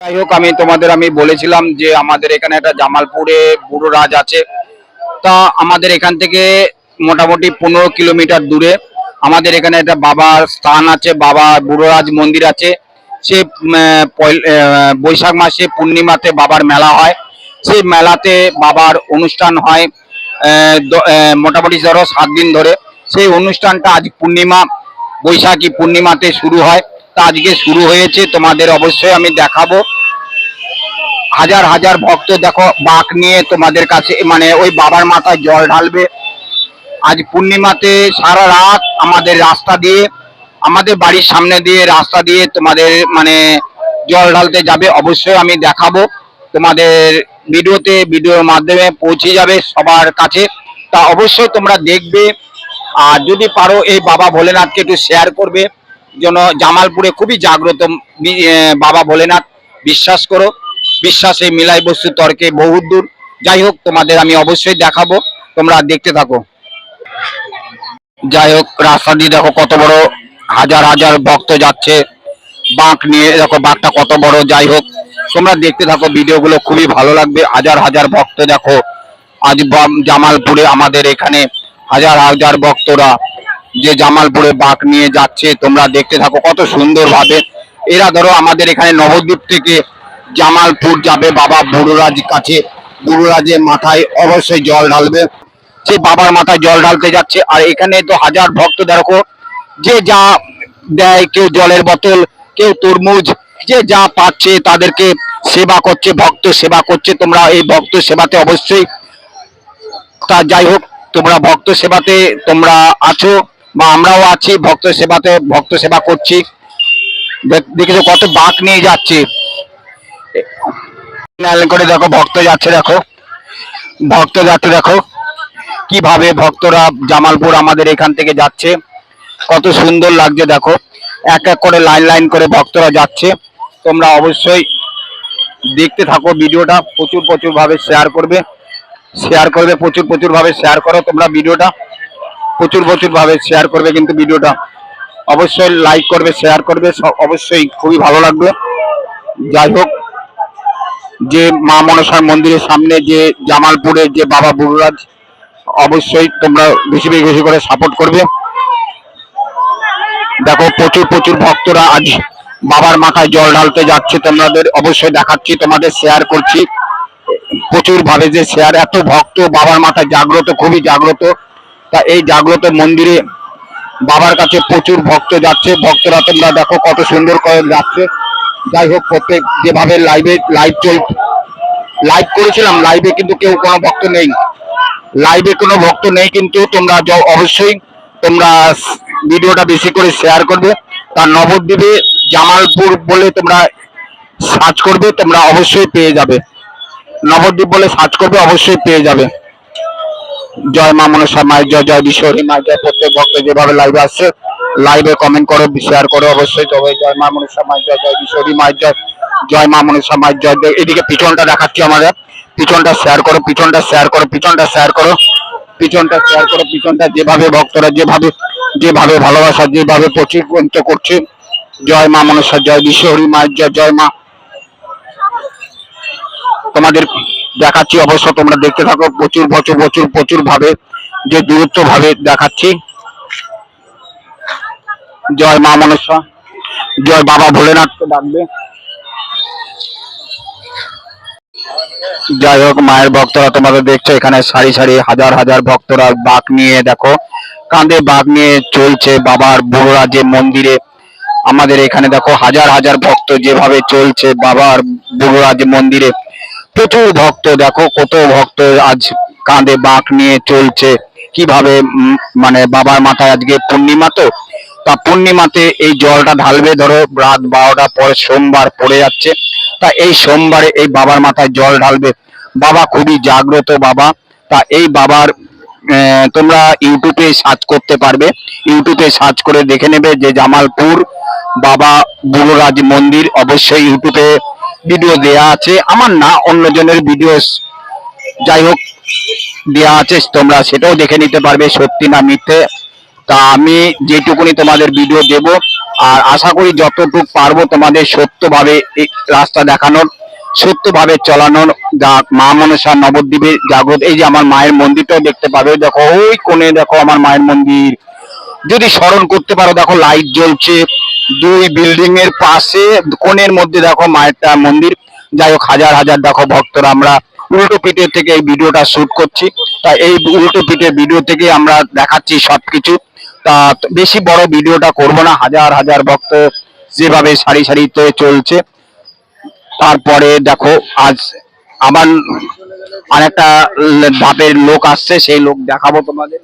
যাই হোক, আমি বলেছিলাম যে আমাদের এখানে একটা জামালপুরে বুড়ো রাজ আছে। তা আমাদের এখান থেকে মোটামুটি 15 কিলোমিটার দূরে আমাদের এখানে একটা বাবার স্থান আছে, বাবা বুড়োরাজ মন্দির আছে। সে বৈশাখ মাসে পূর্ণিমাতে বাবার মেলা হয়। সেই মেলাতে বাবার অনুষ্ঠান হয় মোটামুটি ধরো 7 দিন ধরে। সেই অনুষ্ঠানটা আজ পূর্ণিমা, বৈশাখী পূর্ণিমাতে শুরু হয়। তা আজকে শুরু হয়েছে, তোমাদের অবশ্যই আমি দেখাবো। হাজার হাজার ভক্ত দেখো বাঁক নিয়ে তোমাদের কাছে মানে ওই বাবার মাথায় জল ঢালবে। আজ পূর্ণিমাতে সারা রাত আমাদের রাস্তা দিয়ে, আমাদের বাড়ির সামনে দিয়ে রাস্তা দিয়ে তোমাদের মানে জল ঢালতে যাবে। অবশ্যই আমি দেখাবো তোমাদের ভিডিওর মাধ্যমে পৌঁছে যাবে সবার কাছে। তা অবশ্যই তোমরা দেখবে। আর যদি পারো এই বাবা ভোলেনাথকে একটু শেয়ার করবে। যেন জামালপুরে খুবই জাগ্রত বাবা ভোলেনাথ, বিশ্বাস করো। বিশ্বাসে মিলাই বস্তু তর্কে বহুত দূর। যাই হোক, তোমাদের আমি অবশ্যই দেখাবো, তোমরা দেখতে থাকো। যাই হোক, রাস্তা দিয়ে দেখো কত বড় হাজার হাজার ভক্ত যাচ্ছে বাঁক নিয়ে। দেখো বাঁকটা কত বড়। যাই হোক, তোমরা দেখতে থাকো, ভিডিওগুলো খুবই ভালো লাগবে। হাজার হাজার ভক্ত দেখো আজ জামালপুরে আমাদের এখানে হাজার হাজার ভক্তরা যে জামালপুরে বাঁক নিয়ে যাচ্ছে। তোমরা দেখতে থাকো কত সুন্দর ভাবে। এরা ধরো আমাদের এখানে নবদ্বীপ থেকে জামালপুর যাবে বাবা বুড়োরাজ কাছে। বুড়োরাজের মাথায় অবশ্যই জল ঢালবে, সে বাবার মাথায় জল ঢালতে যাচ্ছে। আর এখানে তো হাজার ভক্ত দেখো, যে যা দেয়, কেউ জলের বোতল, কেউ তরমুজ, যে যা পাচ্ছে তাদেরকে সেবা করছে, ভক্ত সেবা করছে। তোমরা এই ভক্ত সেবাতে অবশ্যই, তা যাই হোক, তোমরা ভক্ত সেবাতে তোমরা আছো বা আমরাও আছি ভক্ত সেবাতে, ভক্ত সেবা করছি। দেখেছো কত বাঁক নিয়ে যাচ্ছে করে। দেখো ভক্ত যাচ্ছে, দেখো ভক্ত যাচ্ছে, দেখো কিভাবে ভক্তরা জামালপুর আমাদের এখান থেকে যাচ্ছে। কত সুন্দর লাগছে দেখো, এক এক করে লাইন লাইন করে ভক্তরা যাচ্ছে। তোমরা অবশ্যই দেখতে থাকো ভিডিওটা। প্রচুর প্রচুর ভাবে শেয়ার করবে, প্রচুর প্রচুর ভাবে শেয়ার করো তোমরা ভিডিওটা। প্রচুর প্রচুর ভাবে শেয়ার করবে কিন্তু ভিডিওটা। অবশ্যই লাইক করবে, শেয়ার করবে, অবশ্যই খুবই ভালো লাগবে। যাই হোক, যে মা মনসার মন্দিরের সামনে যে জামালপুরের যে বাবা বুড়োরাজ, অবশ্যই তোমরা বেশি বেশি করে সাপোর্ট করবে। দেখো প্রচুর প্রচুর ভক্তরা আজ বাবার মাথায় জল ঢালতে যাচ্ছে। তোমাদের অবশ্যই দেখাচ্ছি, তোমাদের শেয়ার করছি প্রচুর ভাবে যে শেয়ার। এত ভক্ত বাবার মাথায় জাগ্রত, খুবই জাগ্রত। তা এই জাগ্রত মন্দিরে বাবার কাছে প্রচুর ভক্ত যাচ্ছে। ভক্তরা তোমরা দেখো কত সুন্দর করে যাচ্ছে। যাই হোক, প্রত্যেক যেভাবে লাইভ করেছিলাম, লাইভে কিন্তু কেউ কোনো ভক্ত নেই, লাইভে কোনো ভক্ত নেই। কিন্তু তোমরা অবশ্যই তোমরা ভিডিওটা বেশি করে শেয়ার করবে। তার নবদ্বীপে জামালপুর বলে তোমরা সার্চ করবে, তোমরা অবশ্যই পেয়ে যাবে। নবদ্বীপ বলে সার্চ করবে, অবশ্যই পেয়ে যাবে। জয় মা মনসা মায়ের জয়, জয় বিশ্বহরি মায়ের জয়। প্রত্যেক ভক্ত যেভাবে লাইভে আসছে, লাইভে কমেন্ট করো, শেয়ার করো অবশ্যই। তবে জয় মা মনসা মায়ের জয়, জয় বিশ্বহরি মায়ের জয়, জয় মা মনসা মায়ের জয়। এদিকে পিছনটা দেখাচ্ছি আমাদের, পিছনটা শেয়ার করো, পিছনটা শেয়ার করো, পিছনটা শেয়ার করো, পিছনটা শেয়ার করো। পিছনটা যেভাবে ভক্তরা যেভাবে যেভাবে ভালোবাসা, যেভাবে প্রচিপন্ত করছে। জয় মা মনসা জয়, বিশ্বহরি মায়ের জয়, জয় মা। তোমাদের দেখাচ্ছি, অবশ্য তোমরা দেখতে থাকো। প্রচুর প্রচুর প্রচুর প্রচুর ভাবে যে দূরত্ব ভাবে দেখাচ্ছি। জয় মা মনসা জয়, বাবা ভোলেনাথকে ডাকবে। যাই হোক, মায়ের ভক্তরা তোমাদের দেখছো এখানে সারি সারি হাজার হাজার ভক্তরা বাঁক নিয়ে দেখো, কাঁধে বাঁক নিয়ে চলছে বাবার বুড়োরাজের মন্দিরে। আমাদের এখানে দেখো হাজার হাজার ভক্ত যেভাবে চলছে বাবার বুড়োরাজ মন্দিরে। প্রচুর ভক্ত দেখো, কত ভক্ত আজ কাঁধে বাঁক নিয়ে চলছে। কিভাবে মানে বাবার মাথায় আজকে পূর্ণিমা, তো তা পূর্ণিমাতে এই জলটা ঢালবে। ধরো রাত 12টার পরে সোমবার পড়ে যাচ্ছে, তা এই সোমবারে এই বাবার মাথায় জল ঢালবে। বাবা খুবই জাগ্রত বাবা। তা এই বাবার তোমরা ইউটিউবে সার্চ করতে পারবে, ইউটিউবে সার্চ করে দেখে নেবে যে জামালপুর বাবা বুড়োরাজ মন্দির। অবশ্যই ইউটিউবে ভিডিও দেয়া আছে, আমার না অন্যজনের ভিডিও, যাই হোক দেয়া আছে, তোমরা সেটাও দেখে নিতে পারবে সত্যি না মিথ্যে। তা আমি যেটুকুনি তোমাদের ভিডিও দেব, আর আশা করি যতটুকু পারবো তোমাদের সত্যভাবে এই রাস্তা দেখানোর, সত্যভাবে চালানোর। যা মা মনসা নবদ্বীপে জাগ্রত, এই যে আমার মায়ের মন্দিরটাও দেখতে পাবে, দেখো ওই কোণে দেখো আমার মায়ের মন্দির। যদি স্মরণ করতে পারো, দেখো লাইট জ্বলছে, দুই বিল্ডিং এর পাশে কোণের মধ্যে দেখো মায়েরটা মন্দির। যাই হোক, হাজার হাজার দেখো ভক্তরা, আমরা উল্টো পিঠে থেকে এই ভিডিওটা শুট করছি। তা এই উল্টো পিঠে ভিডিও থেকে আমরা দেখাচ্ছি সবকিছু। তা বেশি বড় ভিডিওটা করব না, হাজার হাজার ভক্ত যেভাবে সারি সারিতে চলছে। তারপরে দেখো আজ আবার আরেকটা ধাপের লোক আসছে, সেই লোক দেখাবো তোমাদের।